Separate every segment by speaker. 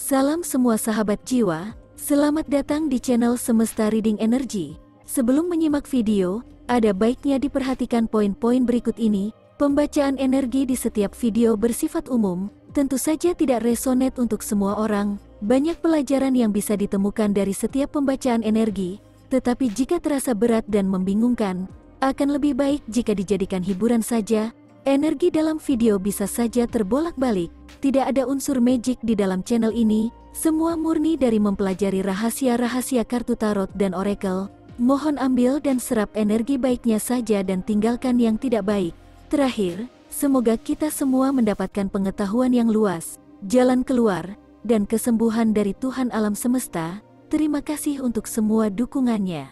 Speaker 1: Salam semua sahabat jiwa, selamat datang di channel Semesta Reading Energy. Sebelum menyimak video, ada baiknya diperhatikan poin-poin berikut ini. Pembacaan energi di setiap video bersifat umum, tentu saja tidak resonate untuk semua orang. Banyak pelajaran yang bisa ditemukan dari setiap pembacaan energi, tetapi jika terasa berat dan membingungkan, akan lebih baik jika dijadikan hiburan saja. Energi dalam video bisa saja terbolak-balik, tidak ada unsur magic di dalam channel ini, semua murni dari mempelajari rahasia-rahasia kartu tarot dan oracle. Mohon ambil dan serap energi baiknya saja dan tinggalkan yang tidak baik. Terakhir, semoga kita semua mendapatkan pengetahuan yang luas, jalan keluar, dan kesembuhan dari Tuhan alam semesta. Terima kasih untuk semua dukungannya.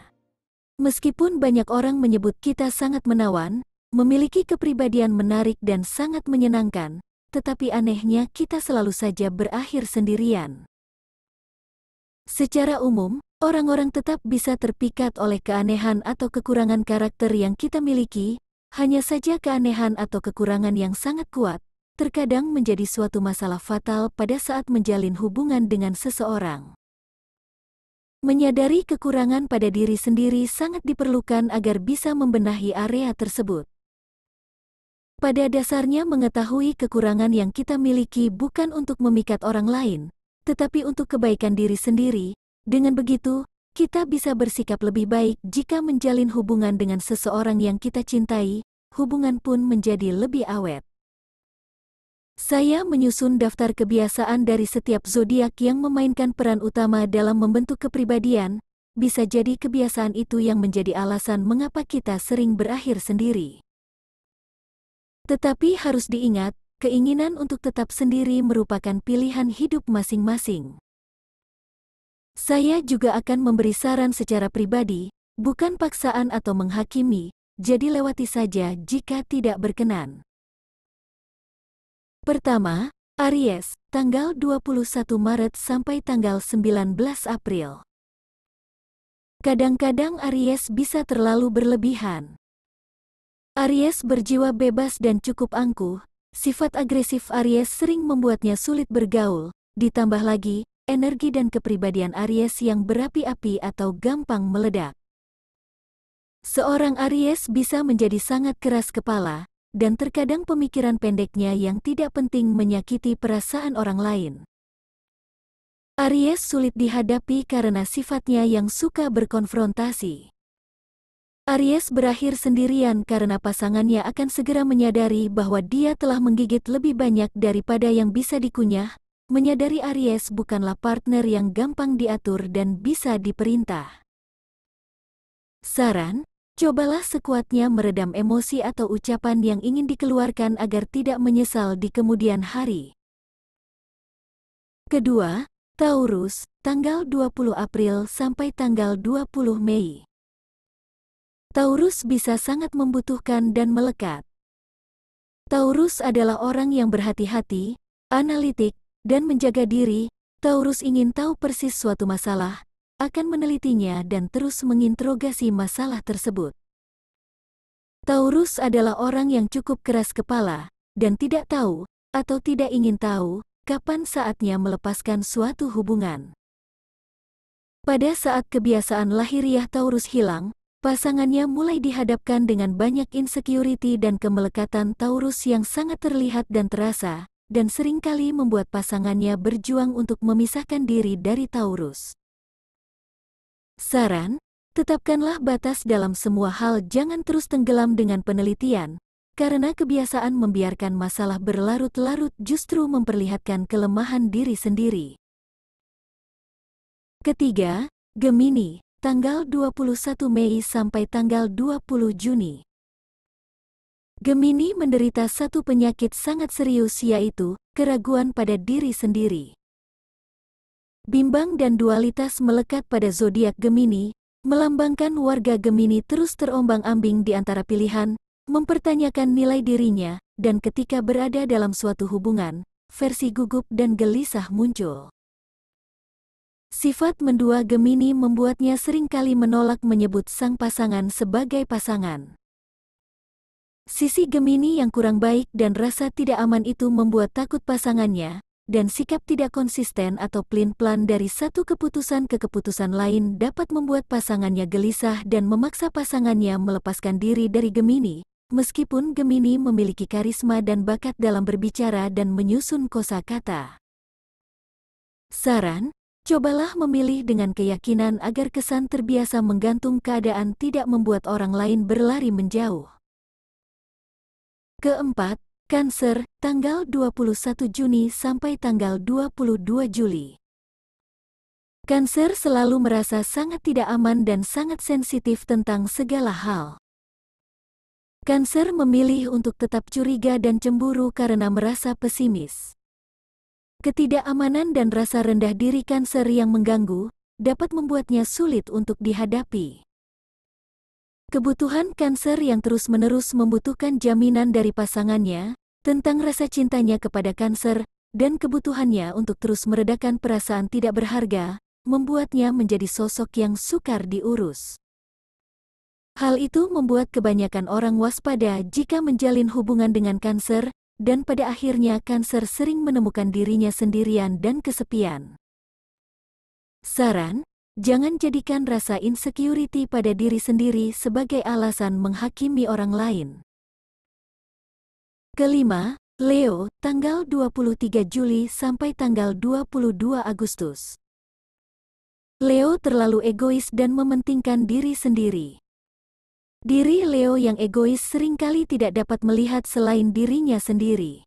Speaker 1: Meskipun banyak orang menyebut kita sangat menawan, memiliki kepribadian menarik dan sangat menyenangkan, tetapi anehnya kita selalu saja berakhir sendirian. Secara umum, orang-orang tetap bisa terpikat oleh keanehan atau kekurangan karakter yang kita miliki, hanya saja keanehan atau kekurangan yang sangat kuat, terkadang menjadi suatu masalah fatal pada saat menjalin hubungan dengan seseorang. Menyadari kekurangan pada diri sendiri sangat diperlukan agar bisa membenahi area tersebut. Pada dasarnya mengetahui kekurangan yang kita miliki bukan untuk memikat orang lain, tetapi untuk kebaikan diri sendiri. Dengan begitu, kita bisa bersikap lebih baik jika menjalin hubungan dengan seseorang yang kita cintai, hubungan pun menjadi lebih awet. Saya menyusun daftar kebiasaan dari setiap zodiak yang memainkan peran utama dalam membentuk kepribadian. Bisa jadi kebiasaan itu yang menjadi alasan mengapa kita sering berakhir sendiri. Tetapi harus diingat, keinginan untuk tetap sendiri merupakan pilihan hidup masing-masing. Saya juga akan memberi saran secara pribadi, bukan paksaan atau menghakimi, jadi lewati saja jika tidak berkenan. Pertama, Aries, tanggal 21 Maret sampai tanggal 19 April. Kadang-kadang Aries bisa terlalu berlebihan. Aries berjiwa bebas dan cukup angkuh, sifat agresif Aries sering membuatnya sulit bergaul, ditambah lagi, energi dan kepribadian Aries yang berapi-api atau gampang meledak. Seorang Aries bisa menjadi sangat keras kepala, dan terkadang pemikiran pendeknya yang tidak penting menyakiti perasaan orang lain. Aries sulit dihadapi karena sifatnya yang suka berkonfrontasi. Aries berakhir sendirian karena pasangannya akan segera menyadari bahwa dia telah menggigit lebih banyak daripada yang bisa dikunyah. Menyadari Aries bukanlah partner yang gampang diatur dan bisa diperintah. Saran, cobalah sekuatnya meredam emosi atau ucapan yang ingin dikeluarkan agar tidak menyesal di kemudian hari. Kedua, Taurus, tanggal 20 April sampai tanggal 20 Mei. Taurus bisa sangat membutuhkan dan melekat. Taurus adalah orang yang berhati-hati, analitik, dan menjaga diri. Taurus ingin tahu persis suatu masalah, akan menelitinya dan terus menginterogasi masalah tersebut. Taurus adalah orang yang cukup keras kepala, dan tidak tahu, atau tidak ingin tahu, kapan saatnya melepaskan suatu hubungan. Pada saat kebiasaan lahiriah Taurus hilang, pasangannya mulai dihadapkan dengan banyak insecurity dan kemelekatan Taurus yang sangat terlihat dan terasa, dan seringkali membuat pasangannya berjuang untuk memisahkan diri dari Taurus. Saran, tetapkanlah batas dalam semua hal, jangan terus tenggelam dengan penelitian, karena kebiasaan membiarkan masalah berlarut-larut justru memperlihatkan kelemahan diri sendiri. Ketiga, Gemini, tanggal 21 Mei sampai tanggal 20 Juni. Gemini menderita satu penyakit sangat serius, yaitu keraguan pada diri sendiri. Bimbang dan dualitas melekat pada zodiak Gemini, melambangkan warga Gemini terus terombang-ambing di antara pilihan, mempertanyakan nilai dirinya, dan ketika berada dalam suatu hubungan, versi gugup dan gelisah muncul. Sifat mendua Gemini membuatnya seringkali menolak menyebut sang pasangan sebagai pasangan. Sisi Gemini yang kurang baik dan rasa tidak aman itu membuat takut pasangannya, dan sikap tidak konsisten atau pelin-pelan dari satu keputusan ke keputusan lain dapat membuat pasangannya gelisah dan memaksa pasangannya melepaskan diri dari Gemini, meskipun Gemini memiliki karisma dan bakat dalam berbicara dan menyusun kosakata. Saran, cobalah memilih dengan keyakinan agar kesan terbiasa menggantung keadaan tidak membuat orang lain berlari menjauh. Keempat, Cancer, tanggal 21 Juni sampai tanggal 22 Juli. Cancer selalu merasa sangat tidak aman dan sangat sensitif tentang segala hal. Cancer memilih untuk tetap curiga dan cemburu karena merasa pesimis. Ketidakamanan dan rasa rendah diri Cancer yang mengganggu dapat membuatnya sulit untuk dihadapi. Kebutuhan Cancer yang terus-menerus membutuhkan jaminan dari pasangannya tentang rasa cintanya kepada Cancer dan kebutuhannya untuk terus meredakan perasaan tidak berharga, membuatnya menjadi sosok yang sukar diurus. Hal itu membuat kebanyakan orang waspada jika menjalin hubungan dengan Cancer, dan pada akhirnya Cancer sering menemukan dirinya sendirian dan kesepian. Saran, jangan jadikan rasa insecurity pada diri sendiri sebagai alasan menghakimi orang lain. Kelima, Leo, tanggal 23 Juli sampai tanggal 22 Agustus. Leo terlalu egois dan mementingkan diri sendiri. Diri Leo yang egois seringkali tidak dapat melihat selain dirinya sendiri.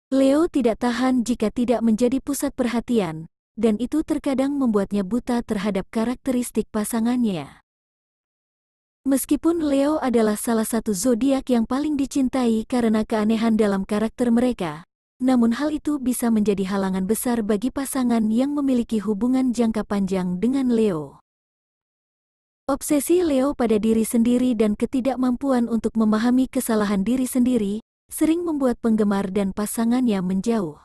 Speaker 1: Leo tidak tahan jika tidak menjadi pusat perhatian, dan itu terkadang membuatnya buta terhadap karakteristik pasangannya. Meskipun Leo adalah salah satu zodiak yang paling dicintai karena keanehan dalam karakter mereka, namun hal itu bisa menjadi halangan besar bagi pasangan yang memiliki hubungan jangka panjang dengan Leo. Obsesi Leo pada diri sendiri dan ketidakmampuan untuk memahami kesalahan diri sendiri sering membuat penggemar dan pasangannya menjauh.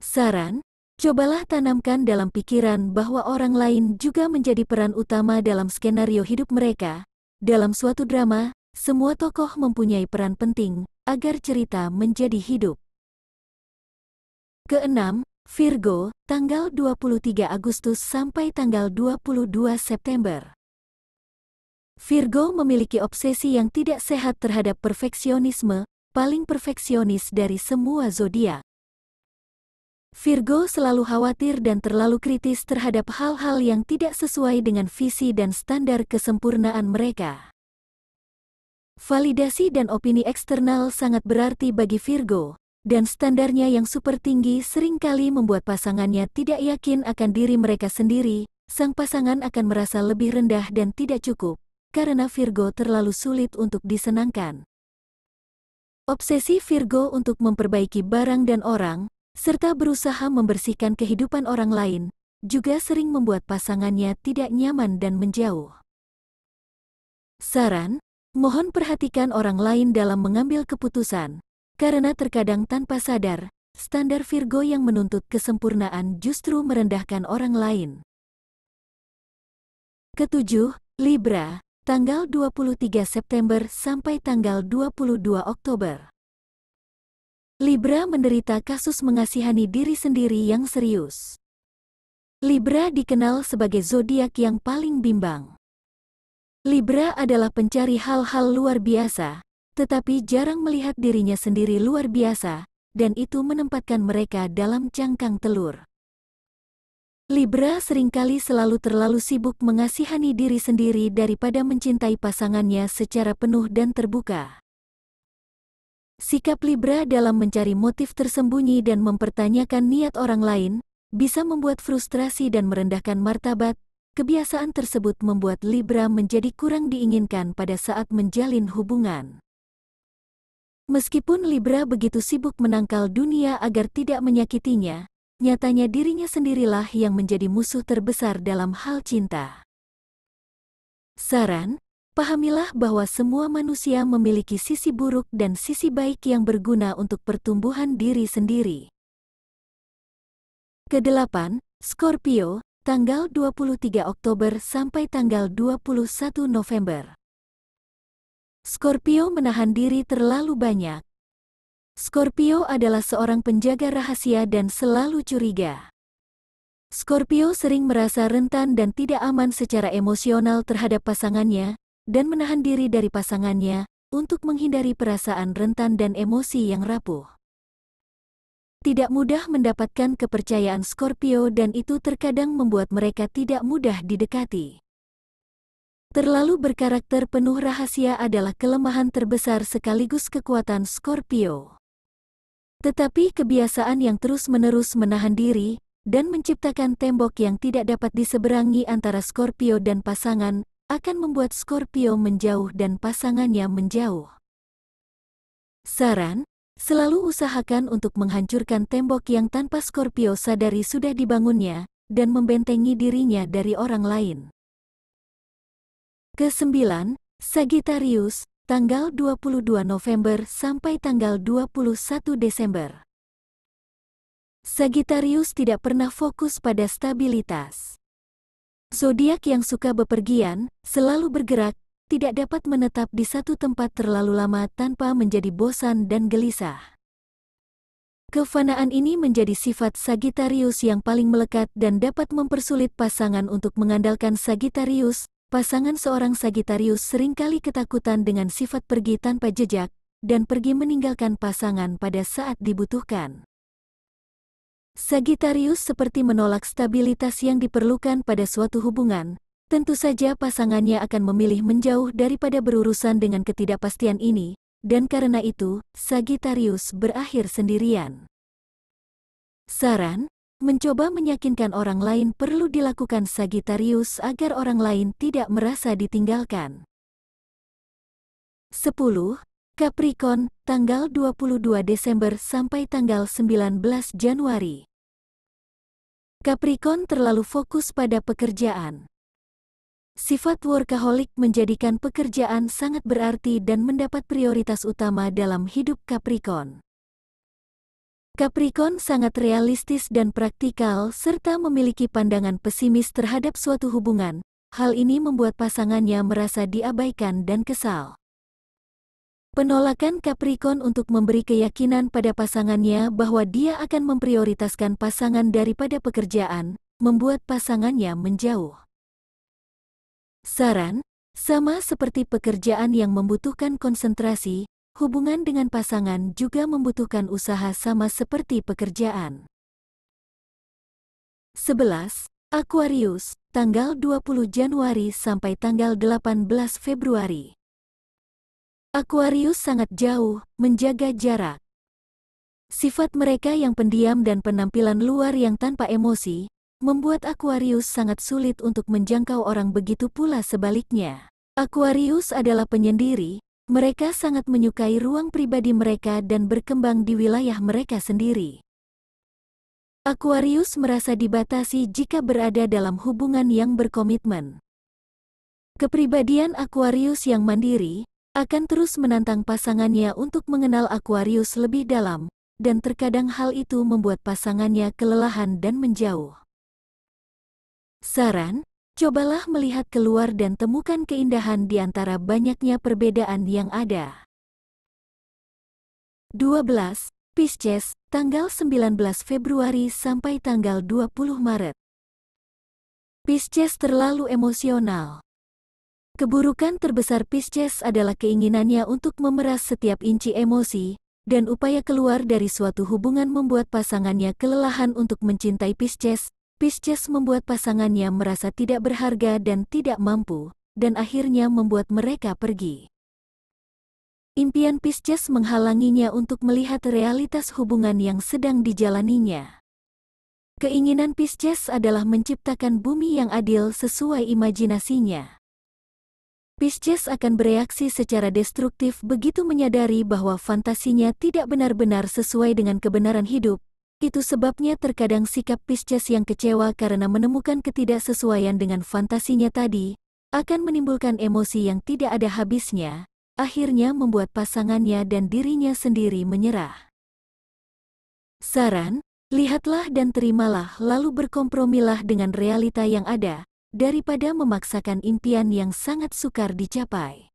Speaker 1: Saran, cobalah tanamkan dalam pikiran bahwa orang lain juga menjadi peran utama dalam skenario hidup mereka. Dalam suatu drama, semua tokoh mempunyai peran penting agar cerita menjadi hidup. Keenam, Virgo, tanggal 23 Agustus sampai tanggal 22 September. Virgo memiliki obsesi yang tidak sehat terhadap perfeksionisme, paling perfeksionis dari semua zodiak. Virgo selalu khawatir dan terlalu kritis terhadap hal-hal yang tidak sesuai dengan visi dan standar kesempurnaan mereka. Validasi dan opini eksternal sangat berarti bagi Virgo, dan standarnya yang super tinggi seringkali membuat pasangannya tidak yakin akan diri mereka sendiri. Sang pasangan akan merasa lebih rendah dan tidak cukup, karena Virgo terlalu sulit untuk disenangkan. Obsesi Virgo untuk memperbaiki barang dan orang, serta berusaha membersihkan kehidupan orang lain, juga sering membuat pasangannya tidak nyaman dan menjauh. Saran, mohon perhatikan orang lain dalam mengambil keputusan, karena terkadang tanpa sadar, standar Virgo yang menuntut kesempurnaan justru merendahkan orang lain. Ketujuh, Libra, tanggal 23 September sampai tanggal 22 Oktober. Libra menderita kasus mengasihani diri sendiri yang serius. Libra dikenal sebagai zodiak yang paling bimbang. Libra adalah pencari hal-hal luar biasa, tetapi jarang melihat dirinya sendiri luar biasa, dan itu menempatkan mereka dalam cangkang telur. Libra seringkali selalu terlalu sibuk mengasihani diri sendiri daripada mencintai pasangannya secara penuh dan terbuka. Sikap Libra dalam mencari motif tersembunyi dan mempertanyakan niat orang lain bisa membuat frustrasi dan merendahkan martabat. Kebiasaan tersebut membuat Libra menjadi kurang diinginkan pada saat menjalin hubungan. Meskipun Libra begitu sibuk menangkal dunia agar tidak menyakitinya, nyatanya dirinya sendirilah yang menjadi musuh terbesar dalam hal cinta. Saran, pahamilah bahwa semua manusia memiliki sisi buruk dan sisi baik yang berguna untuk pertumbuhan diri sendiri. Kedelapan, Scorpio, tanggal 23 Oktober sampai tanggal 21 November. Scorpio menahan diri terlalu banyak. Scorpio adalah seorang penjaga rahasia dan selalu curiga. Scorpio sering merasa rentan dan tidak aman secara emosional terhadap pasangannya, dan menahan diri dari pasangannya untuk menghindari perasaan rentan dan emosi yang rapuh. Tidak mudah mendapatkan kepercayaan Scorpio dan itu terkadang membuat mereka tidak mudah didekati. Terlalu berkarakter penuh rahasia adalah kelemahan terbesar sekaligus kekuatan Scorpio. Tetapi kebiasaan yang terus-menerus menahan diri dan menciptakan tembok yang tidak dapat diseberangi antara Scorpio dan pasangan akan membuat Scorpio menjauh dan pasangannya menjauh. Saran: selalu usahakan untuk menghancurkan tembok yang tanpa Scorpio sadari sudah dibangunnya, dan membentengi dirinya dari orang lain. Ke-9, Sagittarius, tanggal 22 November sampai tanggal 21 Desember. Sagittarius tidak pernah fokus pada stabilitas. Zodiak yang suka bepergian, selalu bergerak, tidak dapat menetap di satu tempat terlalu lama tanpa menjadi bosan dan gelisah. Kefanaan ini menjadi sifat Sagittarius yang paling melekat dan dapat mempersulit pasangan untuk mengandalkan Sagittarius. Pasangan seorang Sagittarius seringkali ketakutan dengan sifat pergi tanpa jejak dan pergi meninggalkan pasangan pada saat dibutuhkan. Sagittarius seperti menolak stabilitas yang diperlukan pada suatu hubungan. Tentu saja pasangannya akan memilih menjauh daripada berurusan dengan ketidakpastian ini, dan karena itu, Sagittarius berakhir sendirian. Saran: mencoba meyakinkan orang lain perlu dilakukan Sagittarius agar orang lain tidak merasa ditinggalkan. 10. Capricorn, tanggal 22 Desember sampai tanggal 19 Januari. Capricorn terlalu fokus pada pekerjaan. Sifat workaholic menjadikan pekerjaan sangat berarti dan mendapat prioritas utama dalam hidup Capricorn. Capricorn sangat realistis dan praktikal serta memiliki pandangan pesimis terhadap suatu hubungan. Hal ini membuat pasangannya merasa diabaikan dan kesal. Penolakan Capricorn untuk memberi keyakinan pada pasangannya bahwa dia akan memprioritaskan pasangan daripada pekerjaan, membuat pasangannya menjauh. Saran: sama seperti pekerjaan yang membutuhkan konsentrasi, hubungan dengan pasangan juga membutuhkan usaha sama seperti pekerjaan. 11. Aquarius, tanggal 20 Januari sampai tanggal 18 Februari. Aquarius sangat jauh, menjaga jarak. Sifat mereka yang pendiam dan penampilan luar yang tanpa emosi membuat Aquarius sangat sulit untuk menjangkau orang, begitu pula sebaliknya. Aquarius adalah penyendiri, mereka sangat menyukai ruang pribadi mereka dan berkembang di wilayah mereka sendiri. Aquarius merasa dibatasi jika berada dalam hubungan yang berkomitmen. Kepribadian Aquarius yang mandiri akan terus menantang pasangannya untuk mengenal Aquarius lebih dalam, dan terkadang hal itu membuat pasangannya kelelahan dan menjauh. Saran: cobalah melihat keluar dan temukan keindahan di antara banyaknya perbedaan yang ada. 12. Pisces, tanggal 19 Februari sampai tanggal 20 Maret. Pisces terlalu emosional. Keburukan terbesar Pisces adalah keinginannya untuk memeras setiap inci emosi, dan upaya keluar dari suatu hubungan membuat pasangannya kelelahan untuk mencintai Pisces. Pisces membuat pasangannya merasa tidak berharga dan tidak mampu, dan akhirnya membuat mereka pergi. Impian Pisces menghalanginya untuk melihat realitas hubungan yang sedang dijalaninya. Keinginan Pisces adalah menciptakan bumi yang adil sesuai imajinasinya. Pisces akan bereaksi secara destruktif begitu menyadari bahwa fantasinya tidak benar-benar sesuai dengan kebenaran hidup. Itu sebabnya terkadang sikap Pisces yang kecewa karena menemukan ketidaksesuaian dengan fantasinya tadi akan menimbulkan emosi yang tidak ada habisnya, akhirnya membuat pasangannya dan dirinya sendiri menyerah. Saran: lihatlah dan terimalah lalu berkompromilah dengan realita yang ada, daripada memaksakan impian yang sangat sukar dicapai.